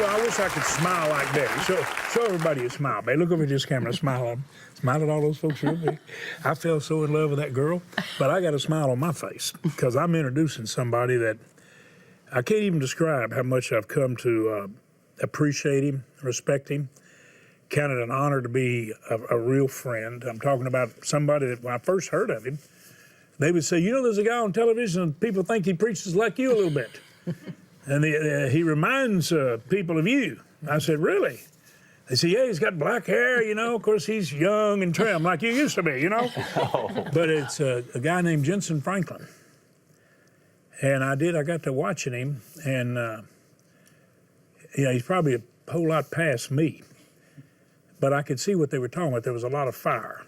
I wish I could smile like that. Show everybody a smile, babe. Look over at this camera, smile on. Smile at all those folks real big. I fell so in love with that girl, but I got a smile on my face because I'm introducing somebody that I can't even describe how much I've come to appreciate him, respect him, count it an honor to be a real friend. I'm talking about somebody that when I first heard of him, they would say, there's a guy on television and people think he preaches like you a little bit. And he reminds people of you. I said, really? They say, yeah, he's got black hair, of course he's young and trim like you used to be, Oh. But it's a guy named Jentezen Franklin. And I got to watching him, and he's probably a whole lot past me. But I could see what they were talking about. There was a lot of fire.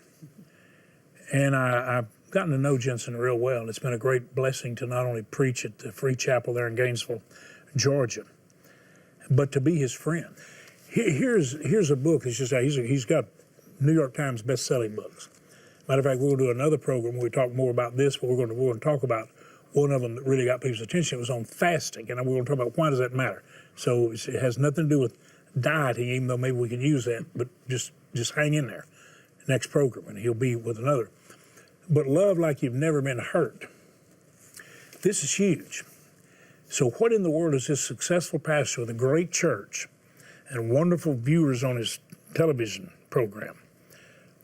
And I've gotten to know Jentezen real well. It's been a great blessing to not only preach at the Free Chapel there in Gainesville, Georgia, but to be his friend. Here's a book. It's just he's got New York Times best-selling books. Matter of fact, we're going to do another program where we talk more about this, but we're going to talk about one of them that really got people's attention. It was on fasting, and we're going to talk about why does that matter. So it has nothing to do with dieting, even though maybe we can use that, but just hang in there. Next program, and he'll be with another. But love like you've never been hurt. This is huge. So what in the world is this successful pastor with a great church and wonderful viewers on his television program?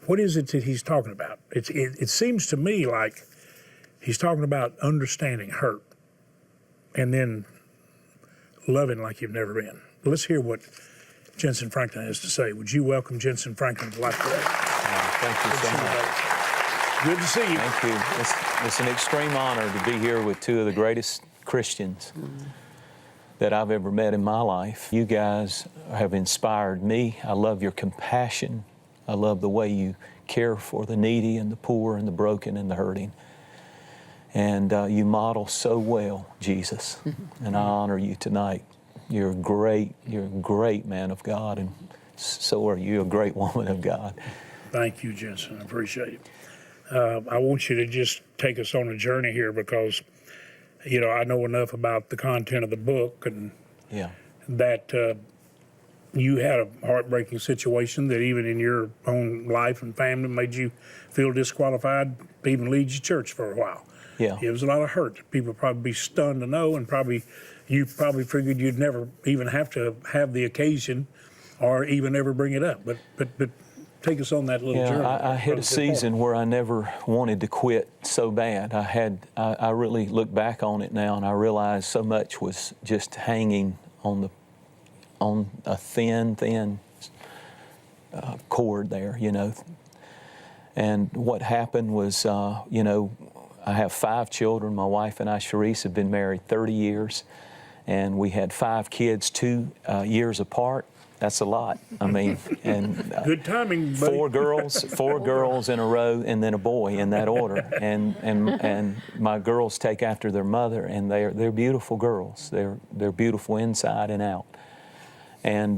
What is it that he's talking about? It seems to me like he's talking about understanding hurt and then loving like you've never been. Let's hear what Jentezen Franklin has to say. Would you welcome Jentezen Franklin to Life Today? Thank you so much. Good to see you. Thank you. It's an extreme honor to be here with two of the greatest Christians that I've ever met in my life. You guys have inspired me. I love your compassion. I love the way you care for the needy and the poor and the broken and the hurting. And you model so well, Jesus. And I honor you tonight. You're a great man of God, and so are you, a great woman of God. Thank you, Jentezen. I appreciate it. I want you to just take us on a journey here because, I know enough about the content of the book and that you had a heartbreaking situation that even in your own life and family made you feel disqualified to even lead your church for a while. Yeah. It was a lot of hurt. People probably be stunned to know, and you probably figured you'd never even have to have the occasion or even ever bring it up. But take us on that little journey. I had a season where I never wanted to quit so bad. I really look back on it now, and I realize so much was just hanging on a thin cord there, And what happened was, I have 5 children. My wife and I, Sharice, have been married 30 years, and we had 5 kids 2 years apart. That's a lot. I mean, and good timing, buddy. 4 girls in a row, and then a boy in that order. And my girls take after their mother, and they're beautiful girls. They're beautiful inside and out. And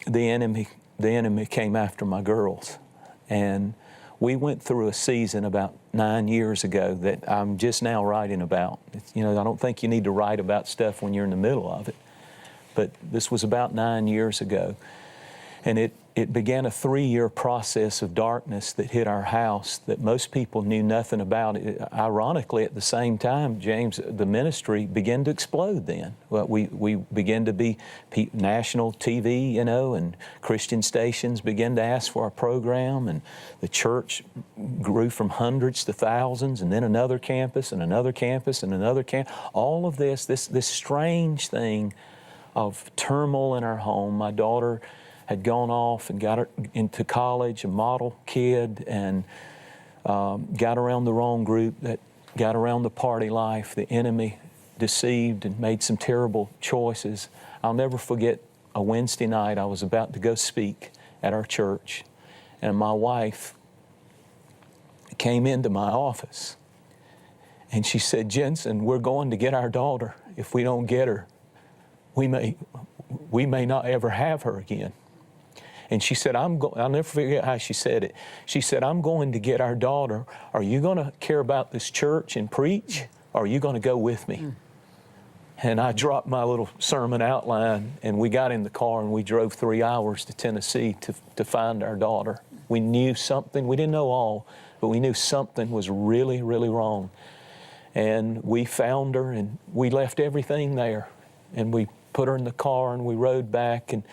the enemy came after my girls, and we went through a season about 9 years ago that I'm just now writing about. I don't think you need to write about stuff when you're in the middle of it. But this was about 9 years ago. And it began a 3-year process of darkness that hit our house that most people knew nothing about. Ironically, at the same time, James, the ministry began to explode then. We began to be national TV, and Christian stations began to ask for our program, and the church grew from hundreds to thousands, and then another campus and another campus and another campus. All of this strange thing of turmoil in our home. My daughter had gone off and got her into college, a model kid, and got around the wrong group, that got around the party life. The enemy deceived and made some terrible choices. I'll never forget a Wednesday night I was about to go speak at our church, and my wife came into my office, and she said, "Jentezen, we're going to get our daughter. If we don't get her, we may not ever have her again." And she said, I'll never forget how she said it. She said, "I'm going to get our daughter. Are you going to care about this church and preach, or are you going to go with me?" And I dropped my little sermon outline, and we got in the car and we drove 3 hours to Tennessee to find our daughter. We knew something, we didn't know all, but we knew something was really, really wrong. And we found her, and we left everything there. And we put her in the car, and we rode back, and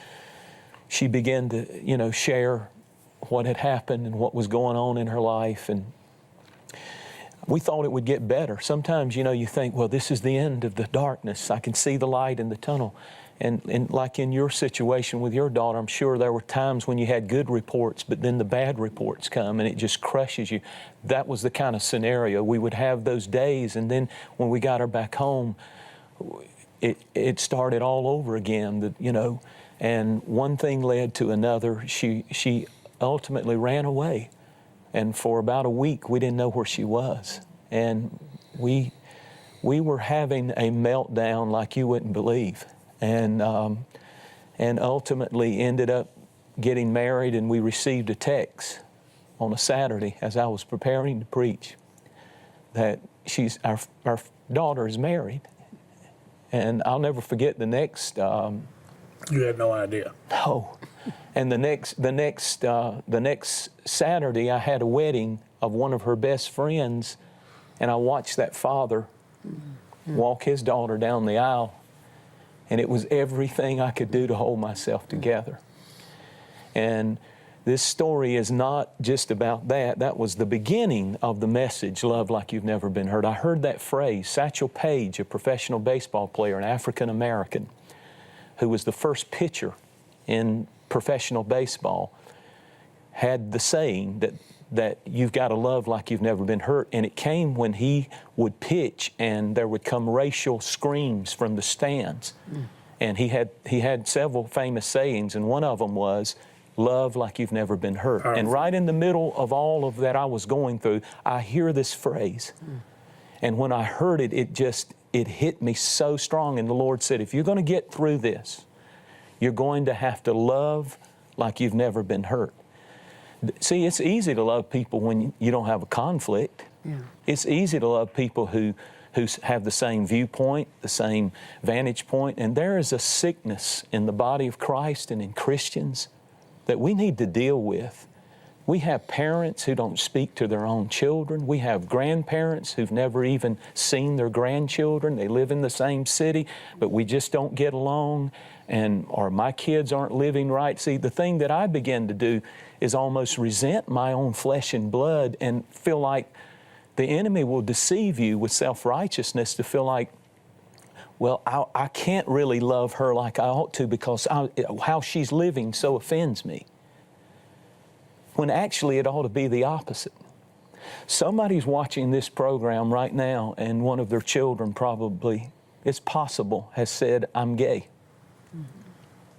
she began to, share what had happened and what was going on in her life. And we thought it would get better. Sometimes, you think, well, this is the end of the darkness. I can see the light in the tunnel. And like in your situation with your daughter, I'm sure there were times when you had good reports, but then the bad reports come and it just crushes you. That was the kind of scenario. We would have those days, and then when we got her back home, it started all over again, and one thing led to another. She ultimately ran away. And for about a week, we didn't know where she was. And we were having a meltdown like you wouldn't believe. And ultimately ended up getting married, and we received a text on a Saturday as I was preparing to preach that our daughter is married. And I'll never forget the next... You had no idea. No. And the next Saturday, I had a wedding of one of her best friends, and I watched that father walk his daughter down the aisle, and it was everything I could do to hold myself together. And this story is not just about that. That was the beginning of the message, Love Like You've Never Been Hurt. I heard that phrase. Satchel Paige, a professional baseball player, an African-American, who was the first pitcher in professional baseball, had the saying that you've got to love like you've never been hurt. And it came when he would pitch and there would come racial screams from the stands. And he had several famous sayings, and one of them was, love like you've never been hurt. And right in the middle of all of that I was going through, I hear this phrase. And when I heard it, it hit me so strong. And the Lord said, if you're going to get through this, you're going to have to love like you've never been hurt. See, it's easy to love people when you don't have a conflict. Yeah. It's easy to love people who have the same viewpoint, the same vantage point. And there is a sickness in the body of Christ and in Christians that we need to deal with. We have parents who don't speak to their own children. We have grandparents who've never even seen their grandchildren. They live in the same city, but we just don't get along, or my kids aren't living right. See, the thing that I begin to do is almost resent my own flesh and blood and feel like the enemy will deceive you with self-righteousness to feel like, well, I can't really love her like I ought to because how she's living so offends me. When actually it ought to be the opposite. Somebody's watching this program right now, and one of their children probably, it's possible, has said, I'm gay.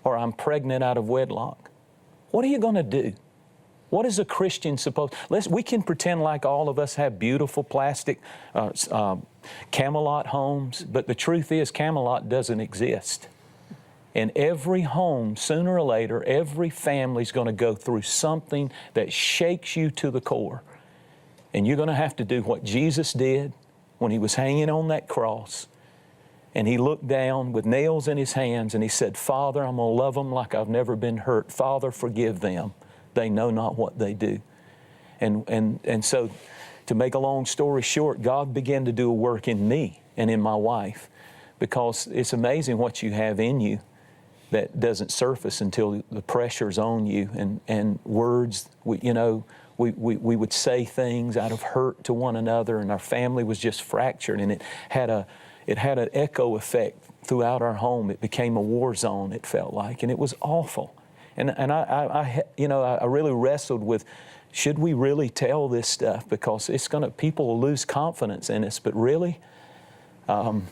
Or I'm pregnant out of wedlock. What are you going to do? What is a Christian supposed... We can pretend like all of us have beautiful plastic Camelot homes, but the truth is Camelot doesn't exist. And every home, sooner or later, every family's going to go through something that shakes you to the core. And you're going to have to do what Jesus did when He was hanging on that cross. And He looked down with nails in His hands and He said, Father, I'm going to love them like I've never been hurt. Father, forgive them. They know not what they do. And so, to make a long story short, God began to do a work in me and in my wife, because it's amazing what you have in you that doesn't surface until the pressure's on you, and words, we would say things out of hurt to one another, and our family was just fractured, and it had an echo effect throughout our home. It became a war zone, it felt like, and it was awful. And I really wrestled with, should we really tell this stuff? Because people will lose confidence in us, but really?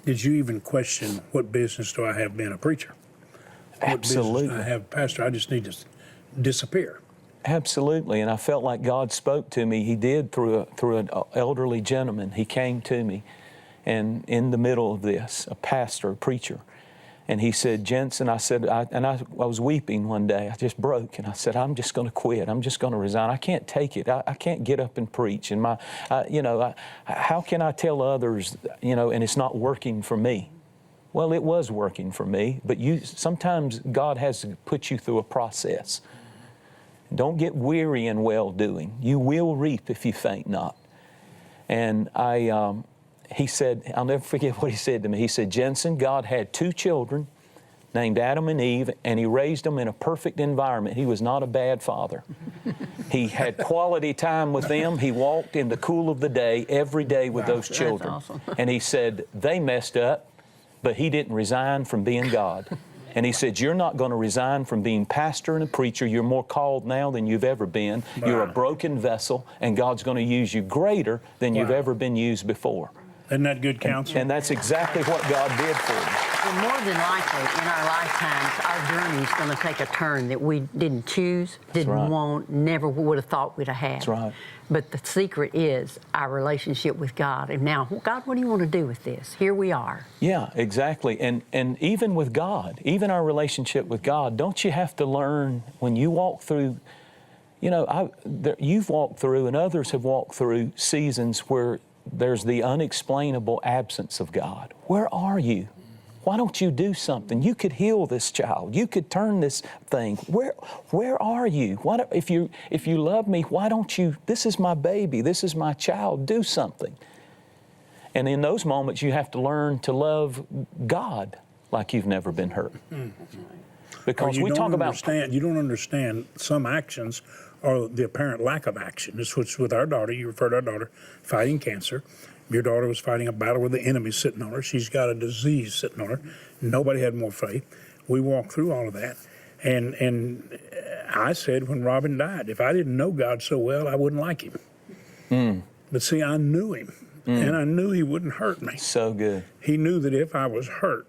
Did you even question, what business do I have being a preacher? Absolutely. What business do I have, Pastor? I just need to disappear. Absolutely, and I felt like God spoke to me. He did through an elderly gentleman. He came to me, and in the middle of this, a pastor, a preacher, and he said, Jentezen, I was weeping one day. I just broke, and I said, I'm just going to quit. I'm just going to resign. I can't take it. I can't get up and preach. And how can I tell others, and it's not working for me? Well, it was working for me, but sometimes God has to put you through a process. Don't get weary in well-doing. You will reap if you faint not. And he said, I'll never forget what he said to me. He said, Jentezen, God had 2 children named Adam and Eve, and He raised them in a perfect environment. He was not a bad father. He had quality time with them. He walked in the cool of the day every day with those children. That's awesome. And he said, they messed up, but he didn't resign from being God. And he said, you're not going to resign from being pastor and a preacher. You're more called now than you've ever been. Wow. You're a broken vessel, and God's going to use you greater than you've Wow. ever been used before. Isn't that good counsel? And that's exactly what God did for me. Well, more than likely, in our lifetimes, our journey is going to take a turn that we didn't choose, didn't right. want, never would have thought we'd have had. That's right. But the secret is our relationship with God. And now, God, what do you want to do with this? Here we are. Yeah, exactly. And even with God, even our relationship with God, don't you have to learn when you walk through, you know, you've walked through and others have walked through seasons where there's the unexplainable absence of God. Where are you? Why don't you do something? You could heal this child. You could turn this thing. Where are you? If you love me, why don't you? This is my baby. This is my child. Do something. And in those moments, you have to learn to love God like you've never been hurt. Because we talk about you don't understand some actions or the apparent lack of action. This was with our daughter. You referred to our daughter fighting cancer. Your daughter was fighting a battle with the enemy sitting on her. She's got a disease sitting on her. Nobody had more faith. We walked through all of that. And I said when Robin died, if I didn't know God so well, I wouldn't like him. But see, I knew him. And I knew he wouldn't hurt me. so good. He knew that if I was hurt,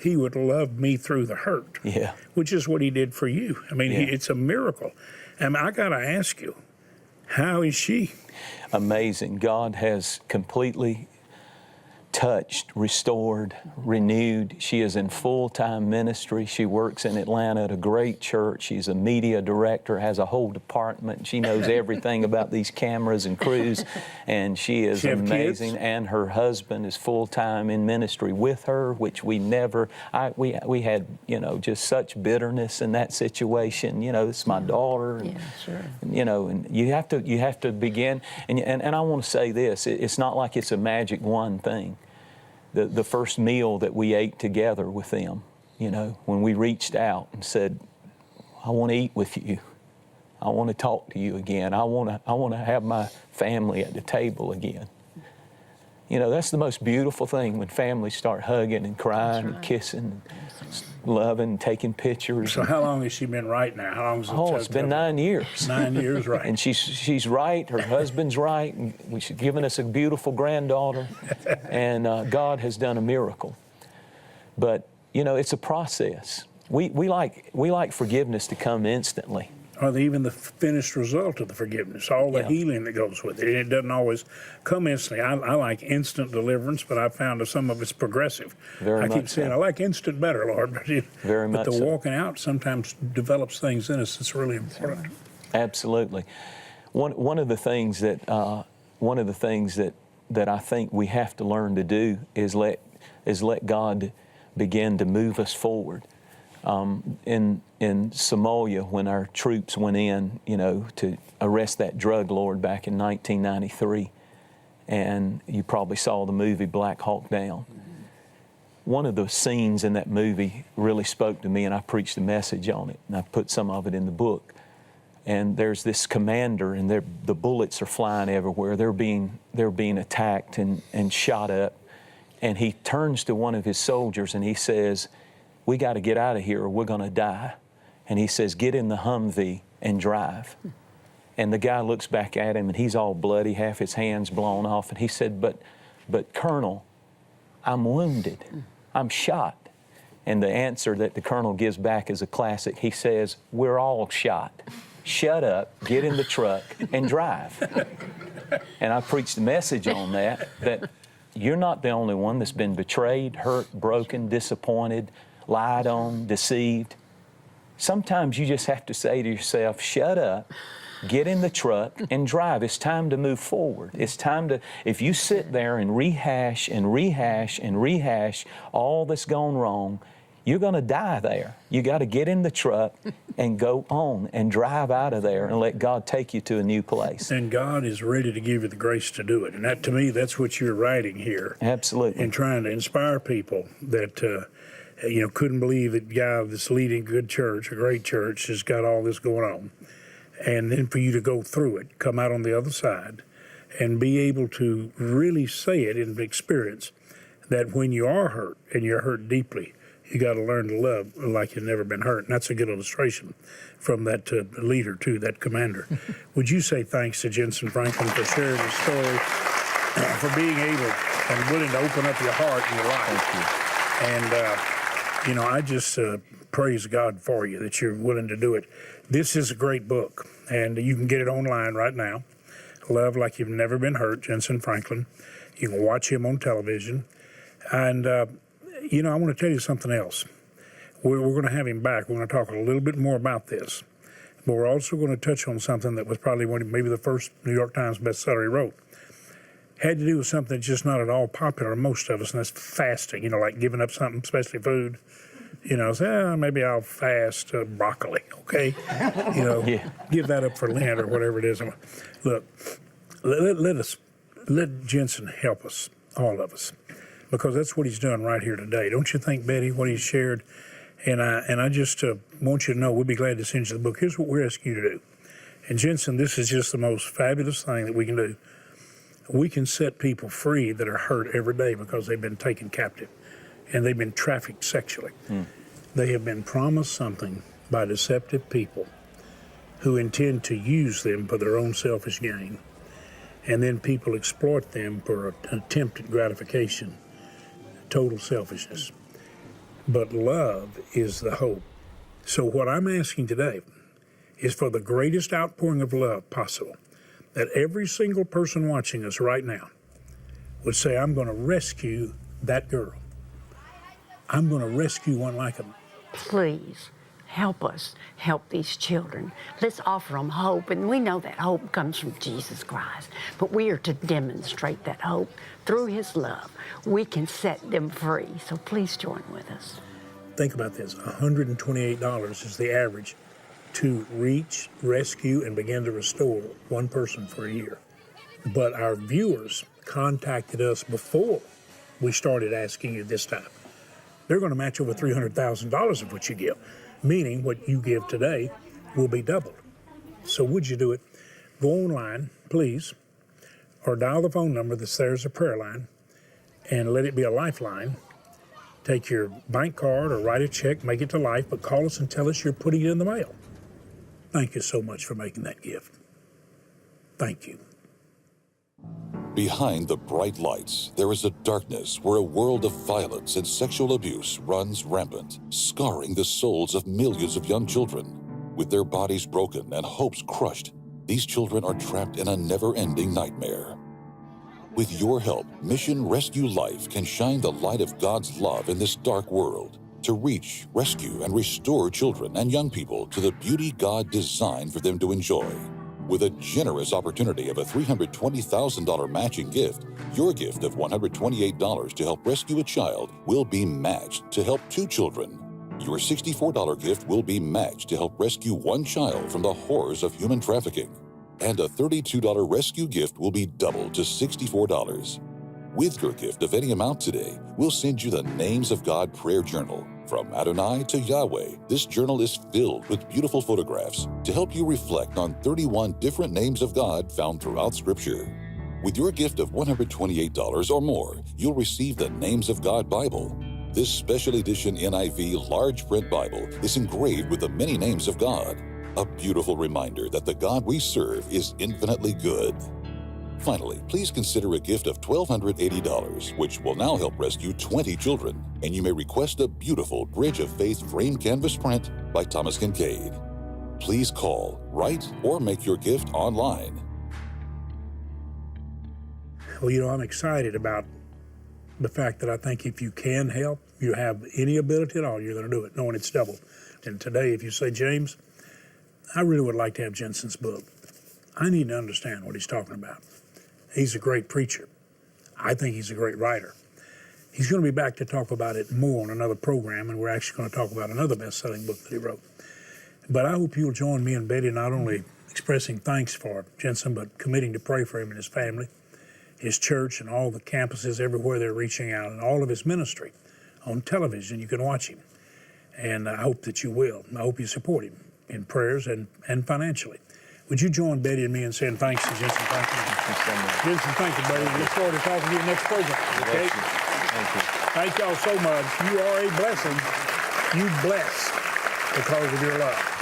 he would love me through the hurt. Yeah. Which is what he did for you. I mean, Yeah. it's a miracle. And I got to ask you, how is she? Amazing. God has completely touched, restored, renewed. She is in full-time ministry. She works in Atlanta at a great church. She's a media director, has a whole department. She knows everything about these cameras and crews, and she is She have amazing. kids? And her husband is full-time in ministry with her, which we never, we had, you know, just such bitterness in that situation. You know, it's my daughter. And, Yeah, sure. you know, and you have to begin, and I want to say this, it's not like it's a magic one thing. The first meal that we ate together with them, you know, when we reached out and said, I want to eat with you. I want to talk to you again. I want to have my family at the table again. You know, that's the most beautiful thing when families start hugging and crying and kissing, and loving, taking pictures. So how long has she been right now? How long has it Oh, it's been 9 years. 9 years, right. And she's right, her husband's right, and she's given us a beautiful granddaughter, and God has done a miracle. But, you know, it's a process. We like forgiveness to come instantly. Or even the finished result of the forgiveness, all the Yeah. healing that goes with it. It doesn't always come instantly. I like instant deliverance, but I found that some of it's progressive. Very I keep much saying, so. I like instant better, Lord, but, Very but much the so. walking out sometimes develops things in us that's really important. Absolutely. One of the things that I think we have to learn to do is let God begin to move us forward. In Somalia, when our troops went in, you know, to arrest that drug lord back in 1993, and you probably saw the movie Black Hawk Down. One of the scenes in that movie really spoke to me, and I preached a message on it, and I put some of it in the book. And there's this commander, and the bullets are flying everywhere. They're being attacked and shot up. And he turns to one of his soldiers and he says, "We got to get out of here or we're going to die." And he says, "Get in the Humvee and drive." And the guy looks back at him and he's all bloody, half his hands blown off. And he said, but Colonel, I'm wounded. I'm shot." And the answer that the colonel gives back is a classic. He says, "We're all shot. Shut up, get in the truck, and drive." And I preached a message on that you're not the only one that's been betrayed, hurt, broken, disappointed, lied on, deceived. Sometimes you just have to say to yourself, shut up, Get in the truck and drive. It's time to move forward. It's time to, if you sit there and rehash and rehash and rehash all that's gone wrong, you're going to die there. You got to get in the truck and go on and drive out of there and let God take you to a new place. And God is ready to give you the grace to do it. And that, to me, that's what you're writing here. Absolutely. And trying to inspire people that, couldn't believe that guy that's leading a good church, a great church, has got all this going on. And then for you to go through it, come out on the other side, and be able to really say it in experience that when you are hurt and you're hurt deeply, you got to learn to love like you've never been hurt. And that's a good illustration from that leader, too, that commander. Would you say thanks to Jentezen Franklin for sharing his story, for being able and willing to open up your heart and your life? And, I just praise God for you that you're willing to do it. This is a great book, and you can get it online right now. Love Like You've Never Been Hurt, Jentezen Franklin. You can watch him on television. And, I want to tell you something else. We're going to have him back. We're going to talk a little bit more about this. But we're also going to touch on something that was probably maybe the first New York Times bestseller he wrote. Had to do with something that's just not at all popular to most of us, and that's fasting, like giving up something, especially food. Say, maybe I'll fast broccoli, okay? Yeah. Give that up for Lent or whatever it is. Look, let Jentezen help us, all of us, because that's what he's done right here today. Don't you think, Betty, what he's shared? And I just want you to know we'll be glad to send you the book. Here's what we're asking you to do. And Jentezen, this is just the most fabulous thing that we can do. We can set people free that are hurt every day because they've been taken captive and they've been trafficked sexually. They have been promised something by deceptive people who intend to use them for their own selfish gain. And then people exploit them for an attempted gratification, total selfishness. But love is the hope. So what I'm asking today is for the greatest outpouring of love possible, that every single person watching us right now would say, I'm going to rescue that girl. I'm going to rescue one like them. Please help us help these children. Let's offer them hope. And we know that hope comes from Jesus Christ. But we are to demonstrate that hope through his love. We can set them free. So please join with us. Think about this. $128 is the average to reach, rescue, and begin to restore one person for a year. But our viewers contacted us before we started asking you this time. They're going to match over $300,000 of what you give, meaning what you give today will be doubled. So would you do it? Go online, please, or dial the phone number that's there as a prayer line, and let it be a lifeline. Take your bank card or write a check, make it to life, but call us and tell us you're putting it in the mail. Thank you so much for making that gift. Thank you. Behind the bright lights, there is a darkness where a world of violence and sexual abuse runs rampant, scarring the souls of millions of young children. With their bodies broken and hopes crushed, these children are trapped in a never-ending nightmare. With your help, Mission Rescue Life can shine the light of God's love in this dark world to reach, rescue, and restore children and young people to the beauty God designed for them to enjoy. With a generous opportunity of a $320,000 matching gift, your gift of $128 to help rescue a child will be matched to help 2 children. Your $64 gift will be matched to help rescue 1 child from the horrors of human trafficking. And a $32 rescue gift will be doubled to $64. With your gift of any amount today, we'll send you the Names of God prayer journal. From Adonai to Yahweh, this journal is filled with beautiful photographs to help you reflect on 31 different names of God found throughout Scripture. With your gift of $128 or more, you'll receive the Names of God Bible. This special edition NIV large print Bible is engraved with the many names of God, a beautiful reminder that the God we serve is infinitely good. Finally, please consider a gift of $1,280, which will now help rescue 20 children, and you may request a beautiful Bridge of Faith framed canvas print by Thomas Kincaid. Please call, write, or make your gift online. Well, I'm excited about the fact that I think if you can help, you have any ability at all, you're going to do it, knowing it's doubled. And today, if you say, James, I really would like to have Jentezen's book. I need to understand what he's talking about. He's a great preacher. I think he's a great writer. He's going to be back to talk about it more on another program, and we're actually going to talk about another best-selling book that he wrote. But I hope you'll join me and Betty not only expressing thanks for Jentezen, but committing to pray for him and his family, his church, and all the campuses everywhere they're reaching out, and all of his ministry on television. You can watch him. And I hope that you will. I hope you support him in prayers and financially. Would you join Betty and me in saying thanks to Jentezen Franklin? Jentezen, thank you, buddy. We look forward to talking to you next program. Okay? Thank you. Thank y'all so much. You are a blessing. You bless because of your love.